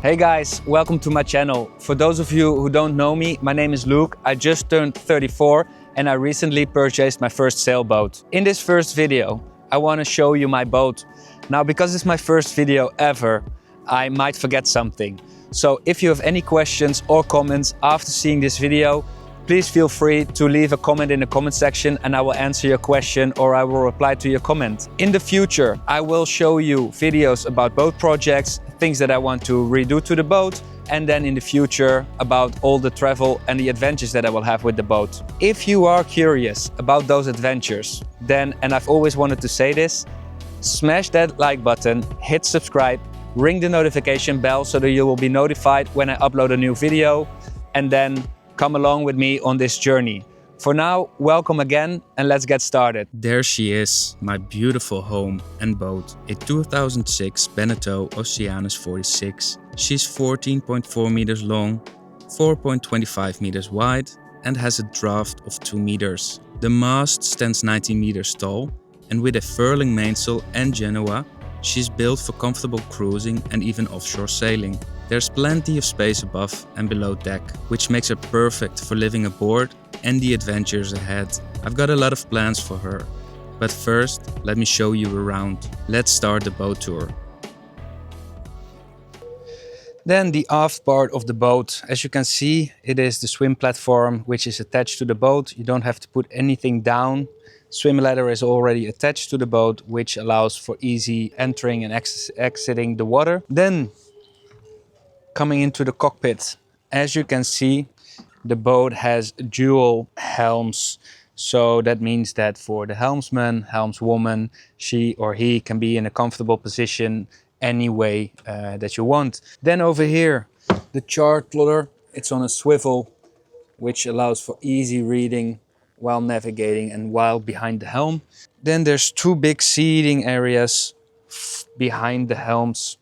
Hey guys, welcome to my channel. For those of you who don't know me, my name is Luke. I just turned 34 and I recently purchased my first sailboat. In this first video, I want to show you my boat. Now, because it's my first video ever, I might forget something. So if you have any questions or comments after seeing this video, please feel free to leave a comment in the comment section and I will answer your question or I will reply to your comment. In the future, I will show you videos about boat projects, things that I want to redo to the boat, and then in the future about all the travel and the adventures that I will have with the boat. If you are curious about those adventures, then, and I've always wanted to say this, smash that like button, hit subscribe, ring the notification bell so that you will be notified when I upload a new video, and then come along with me on this journey. For now, welcome again and let's get started. There she is, my beautiful home and boat. A 2006 Beneteau Oceanis 46. She's 14.4 meters long, 4.25 meters wide and has a draft of 2 meters. The mast stands 19 meters tall and with a Furling mainsail and genoa, she's built for comfortable cruising and even offshore sailing. There's plenty of space above and below deck, which makes her perfect for living aboard and the adventures ahead. I've got a lot of plans for her, but first let me show you around. Let's start the boat tour. Then the aft part of the boat. As you can see, it is the swim platform which is attached to the boat. You don't have to put anything down. Swim ladder is already attached to the boat, which allows for easy entering and exiting the water. Then coming into the cockpit, as you can see, the boat has dual helms. So that means that for the helmsman, helmswoman, she or he can be in a comfortable position any way that you want. Then over here, the chart plotter, it's on a swivel, which allows for easy reading while navigating and while behind the helm. Then there's two big seating areas behind the helms.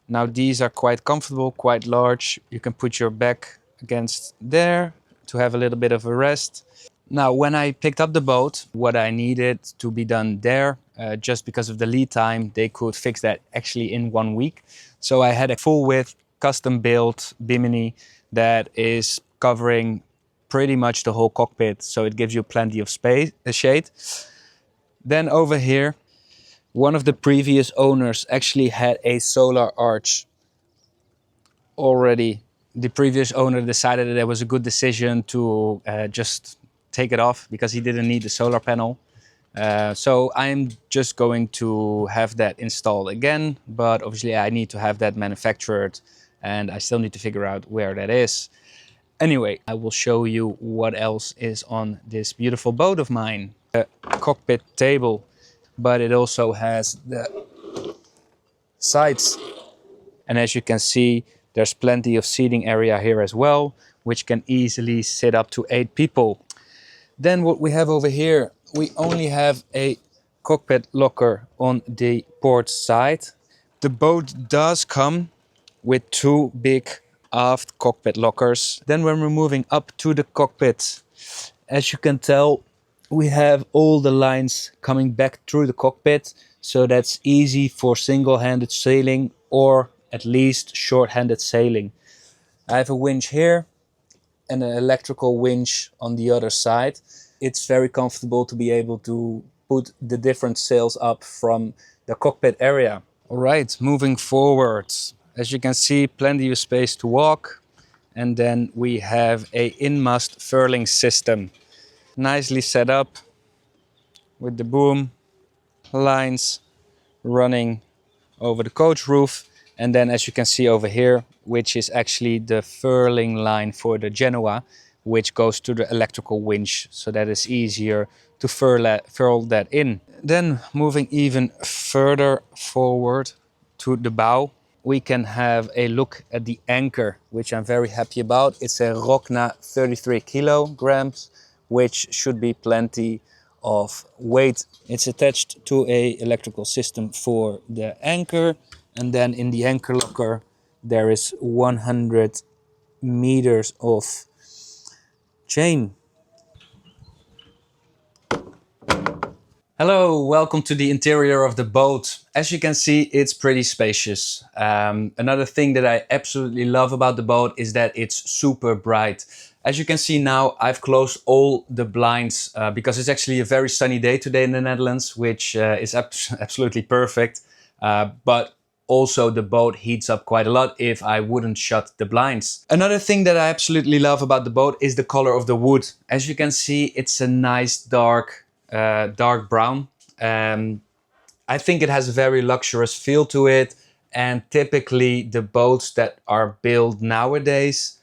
Now these are quite comfortable, quite large. You can put your back against there to have a little bit of a rest. Now when I picked up the boat, what I needed to be done there, just because of the lead time, they could fix that actually in 1 week. So I had a full width, custom built bimini that is covering pretty much the whole cockpit. So it gives you plenty of space, shade. Then over here, one of the previous owners actually had a solar arch already. The previous owner decided that it was a good decision to just take it off because he didn't need the solar panel. So I'm just going to have that installed again, but obviously I need to have that manufactured and I still need to figure out where that is. Anyway, I will show you what else is on this beautiful boat of mine. A cockpit table, but it also has the sides. And as you can see, there's plenty of seating area here as well, which can easily sit up to 8 people. Then what we have over here, we only have a cockpit locker on the port side. The boat does come with 2 big aft cockpit lockers. Then when we're moving up to the cockpit, as you can tell, we have all the lines coming back through the cockpit. So that's easy for single-handed sailing or at least short-handed sailing. I have a winch here and an electrical winch on the other side. It's very comfortable to be able to put the different sails up from the cockpit area. All right, moving forward. As you can see, plenty of space to walk. And then we have a in-mast furling system. Nicely set up with the boom lines running over the coach roof. And then as you can see over here, which is actually the furling line for the genoa, which goes to the electrical winch. So that is easier to furl that in. Then moving even further forward to the bow, we can have a look at the anchor, which I'm very happy about. It's a Rockna 33 kilograms, which should be plenty of weight. It's attached to a electrical system for the anchor. And then in the anchor locker, there is 100 meters of chain. Hello, welcome to the interior of the boat. As you can see, it's pretty spacious. Another thing that I absolutely love about the boat is that it's super bright. As you can see now, I've closed all the blinds because it's actually a very sunny day today in the Netherlands, which is absolutely perfect. But also the boat heats up quite a lot if I wouldn't shut the blinds. Another thing that I absolutely love about the boat is the color of the wood. As you can see, it's a nice dark brown. I think it has a very luxurious feel to it, and typically the boats that are built nowadays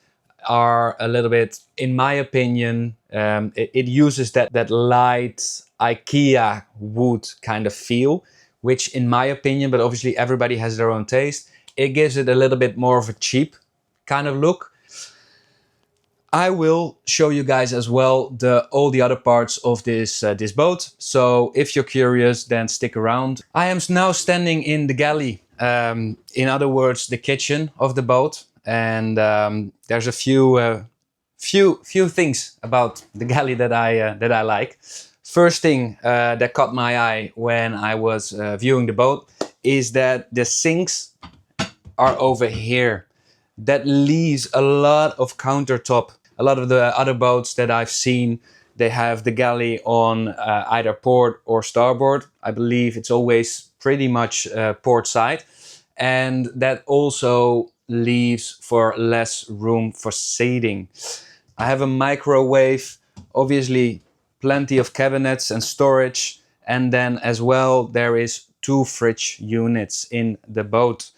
are a little bit, in my opinion, it uses that light IKEA wood kind of feel, which in my opinion, but obviously everybody has their own taste, it gives it a little bit more of a cheap kind of look. I will show you guys as well all the other parts of this boat. So if you're curious, then stick around. I am now standing in the galley. In other words, the kitchen of the boat. And there's a few things about the galley that I like. First thing that caught my eye when I was viewing the boat is that the sinks are over here. That leaves a lot of countertop. A lot of the other boats that I've seen, they have the galley on either port or starboard. I believe it's always pretty much port side. And that also leaves for less room for seating. I have a microwave, obviously plenty of cabinets and storage. And then as well, there is 2 fridge units in the boat.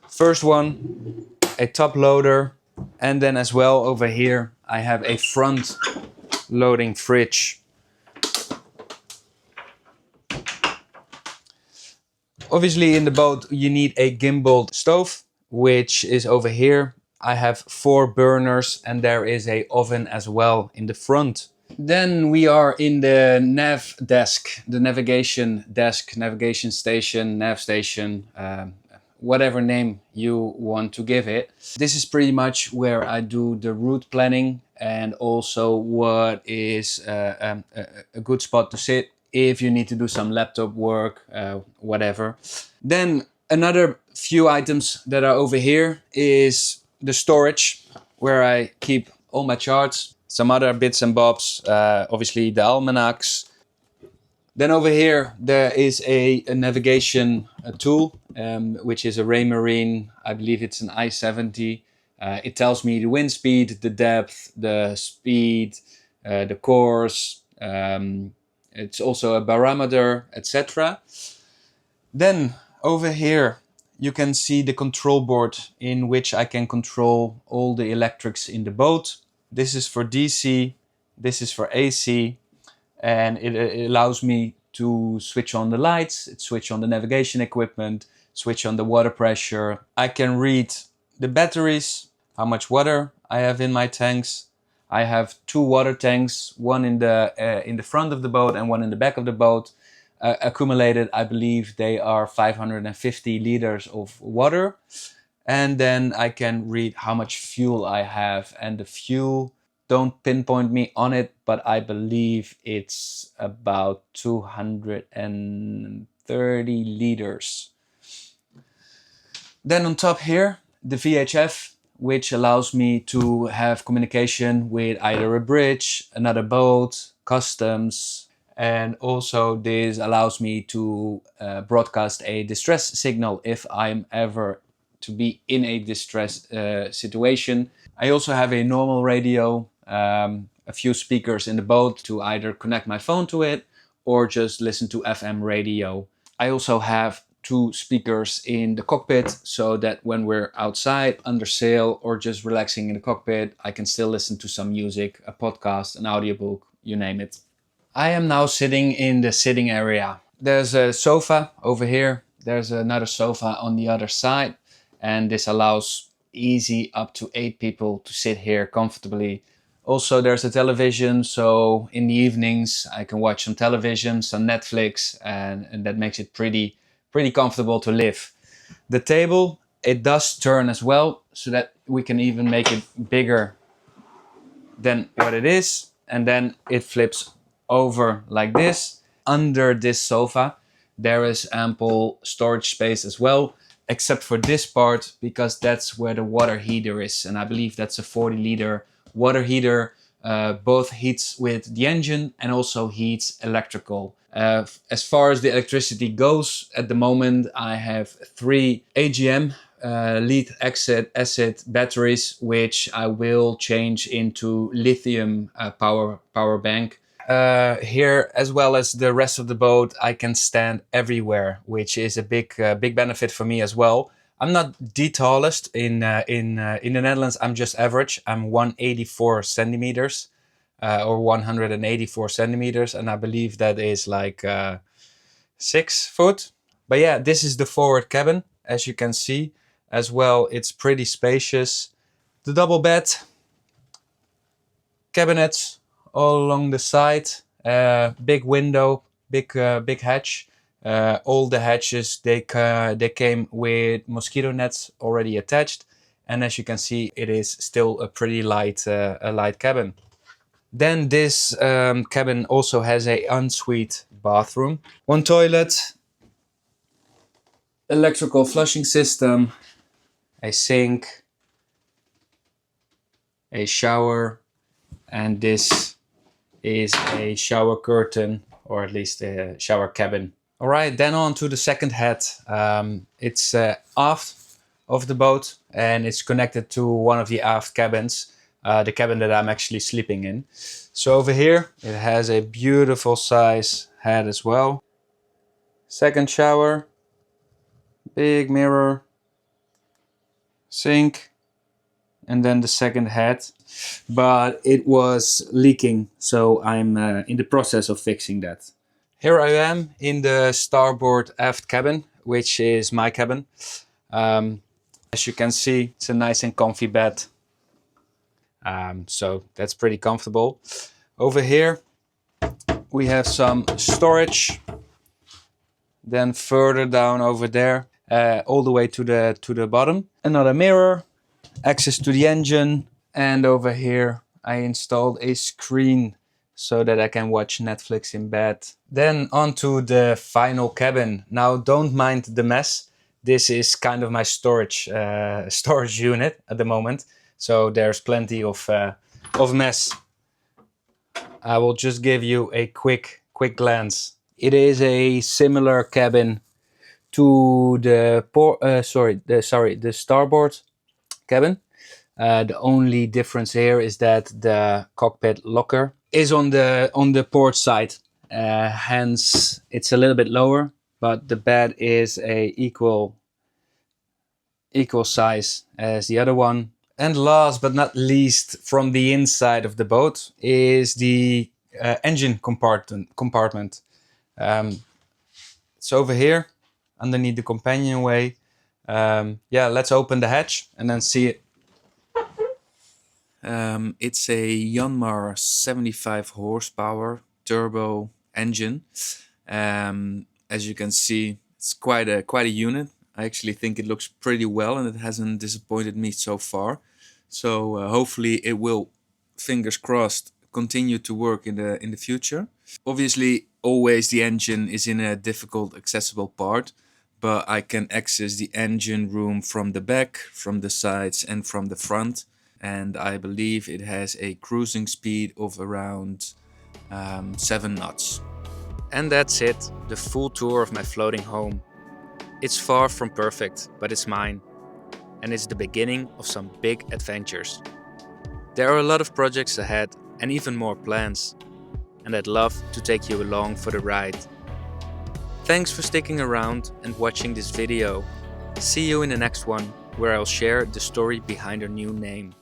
First one, a top loader, and then as well over here I have a front loading fridge. Obviously in the boat you need a gimbaled stove, which is over here. I have 4 burners and there is a oven as well in the front. Then we are in the nav desk, the navigation desk, navigation station, nav station, whatever name you want to give it. This is pretty much where I do the route planning and also what is a good spot to sit if you need to do some laptop work, whatever. Then another few items that are over here is the storage where I keep all my charts, some other bits and bobs, obviously the almanacs. Then over here there is a navigation tool, which is a Raymarine. I believe it's an I-70. It tells me the wind speed, the depth, the speed, the course. It's also a barometer, etc. Then over here you can see the control board in which I can control all the electrics in the boat. This is for DC, this is for AC, and it allows me to switch on the lights, switch on the navigation equipment, switch on the water pressure. I can read the batteries, how much water I have in my tanks. I have 2 water tanks, one in the front of the boat and one in the back of the boat. Accumulated, I believe they are 550 liters of water. And then I can read how much fuel I have, and the fuel, don't pinpoint me on it, but I believe it's about 230 liters. Then on top here, the VHF, which allows me to have communication with either a bridge, another boat, customs, and also this allows me to broadcast a distress signal if I'm ever to be in a distress situation. I also have a normal radio, a few speakers in the boat to either connect my phone to it or just listen to FM radio. I also have 2 speakers in the cockpit so that when we're outside under sail or just relaxing in the cockpit, I can still listen to some music, a podcast, an audiobook, you name it. I am now sitting in the sitting area. There's a sofa over here. There's another sofa on the other side. And this allows easy up to 8 people to sit here comfortably. Also there's a television, so in the evenings I can watch some television, some Netflix, and that makes it pretty comfortable to live. The table, it does turn as well, so that we can even make it bigger than what it is. And then it flips over like this. under this sofa there is ample storage space as well, except for this part, because that's where the water heater is. And I believe that's a 40-liter water heater. Both heats with the engine and also heats electrical. As far as the electricity goes, at the moment I have 3 AGM lead acid batteries, which I will change into lithium power bank. Here, as well as the rest of the boat, I can stand everywhere, which is a big benefit for me as well. I'm not the tallest in the Netherlands. I'm just average. I'm 184 centimeters or 184 centimeters, and I believe that is like 6 foot. But yeah, this is the forward cabin, as you can see. As well, it's pretty spacious. The double bed, cabinets all along the side, big window, big hatch. All the hatches, they came with mosquito nets already attached, and as you can see, it is still a pretty light cabin. Then this cabin also has a ensuite bathroom, 1 toilet, electrical flushing system, a sink, a shower, and this is a shower curtain, or at least a shower cabin. All right, then on to the second head. It's aft of the boat, and it's connected to one of the aft cabins, the cabin that I'm actually sleeping in. So over here, it has a beautiful size head as well. Second shower, big mirror, sink, and then the second head. But it was leaking, so I'm in the process of fixing that. Here I am in the starboard aft cabin, which is my cabin. As you can see, it's a nice and comfy bed. So that's pretty comfortable. Over here we have some storage. Then further down over there, all the way to the bottom, another mirror, access to the engine, and over here I installed a screen so that I can watch Netflix in bed. Then onto the final cabin. Now don't mind the mess. This is kind of my storage unit at the moment. So there's plenty of mess. I will just give you a quick glance. It is a similar cabin to the starboard cabin. The only difference here is that the cockpit locker is on the port side. Hence, it's a little bit lower, but the bed is a equal size as the other one. And last but not least, from the inside of the boat is the engine compartment. It's over here underneath the companionway. Yeah, let's open the hatch and then see it. It's a Yanmar 75 horsepower turbo engine. As you can see, it's quite a unit. I actually think it looks pretty well, and it hasn't disappointed me so far. So hopefully it will, fingers crossed, continue to work in the future. Obviously, always the engine is in a difficult accessible part, but I can access the engine room from the back, from the sides, and from the front. And I believe it has a cruising speed of around 7 knots. And that's it, the full tour of my floating home. It's far from perfect, but it's mine. And it's the beginning of some big adventures. There are a lot of projects ahead and even more plans. And I'd love to take you along for the ride. Thanks for sticking around and watching this video. See you in the next one, where I'll share the story behind our new name.